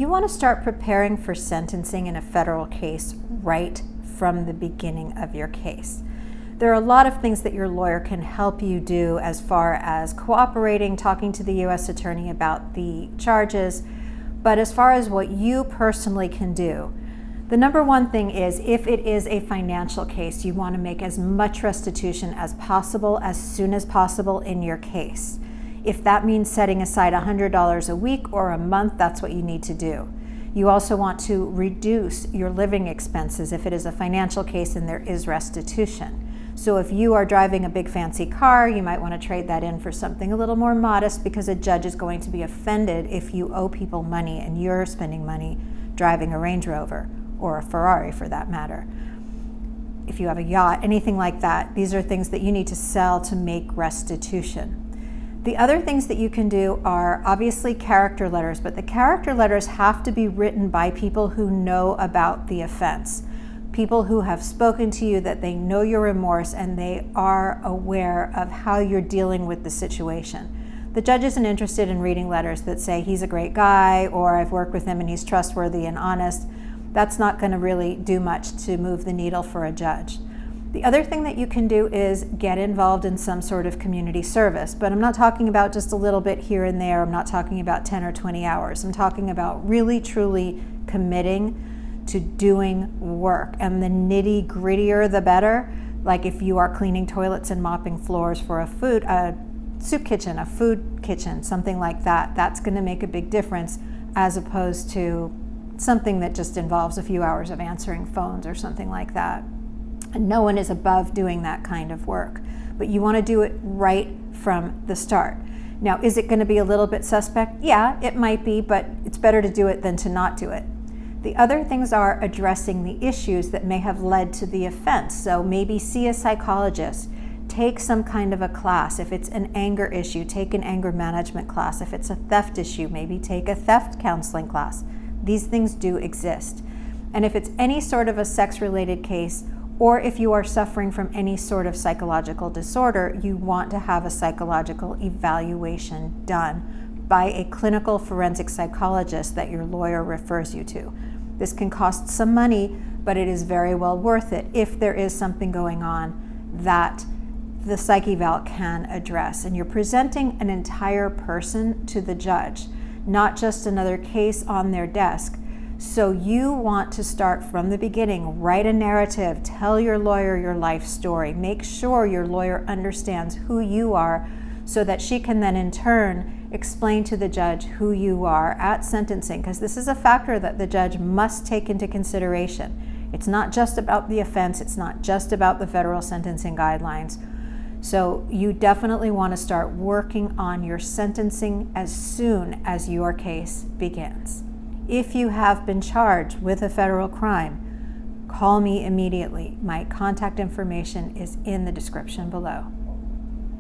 You want to start preparing for sentencing in a federal case right from the beginning of your case. There are a lot of things that your lawyer can help you do as far as cooperating, talking to the U.S. attorney about the charges, but as far as what you personally can do, the number one thing is, if it is a financial case, you want to make as much restitution as possible as soon as possible in your case. If that means setting aside $100 a week or a month, that's what you need to do. You also want to reduce your living expenses if it is a financial case and there is restitution. So if you are driving a big fancy car, you might want to trade that in for something a little more modest, because a judge is going to be offended if you owe people money and you're spending money driving a Range Rover or a Ferrari for that matter. If you have a yacht, anything like that, these are things that you need to sell to make restitution. The other things that you can do are obviously character letters, but the character letters have to be written by people who know about the offense. People who have spoken to you, that they know your remorse and they are aware of how you're dealing with the situation. The judge isn't interested in reading letters that say he's a great guy or I've worked with him and he's trustworthy and honest. That's not going to really do much to move the needle for a judge. The other thing that you can do is get involved in some sort of community service, but I'm not talking about just a little bit here and there. I'm not talking about 10 or 20 hours. I'm talking about really, truly committing to doing work, and the nitty grittier the better. Like if you are cleaning toilets and mopping floors for a soup kitchen, a food kitchen, something like that, that's going to make a big difference, as opposed to something that just involves a few hours of answering phones or something like that. And no one is above doing that kind of work, but you want to do it right from the start. Now, is it going to be a little bit suspect? Yeah, it might be, but it's better to do it than to not do it. The other things are addressing the issues that may have led to the offense. So maybe see a psychologist, take some kind of a class. If it's an anger issue, take an anger management class. If it's a theft issue, maybe take a theft counseling class. These things do exist. And if it's any sort of a sex-related case, or if you are suffering from any sort of psychological disorder, you want to have a psychological evaluation done by a clinical forensic psychologist that your lawyer refers you to. This can cost some money, but it is very well worth it if there is something going on that the psych eval can address. And you're presenting an entire person to the judge, not just another case on their desk. So you want to start from the beginning, write a narrative, tell your lawyer your life story, make sure your lawyer understands who you are so that she can then in turn explain to the judge who you are at sentencing, because this is a factor that the judge must take into consideration. It's not just about the offense, it's not just about the federal sentencing guidelines. So you definitely want to start working on your sentencing as soon as your case begins. If you have been charged with a federal crime, call me immediately. My contact information is in the description below.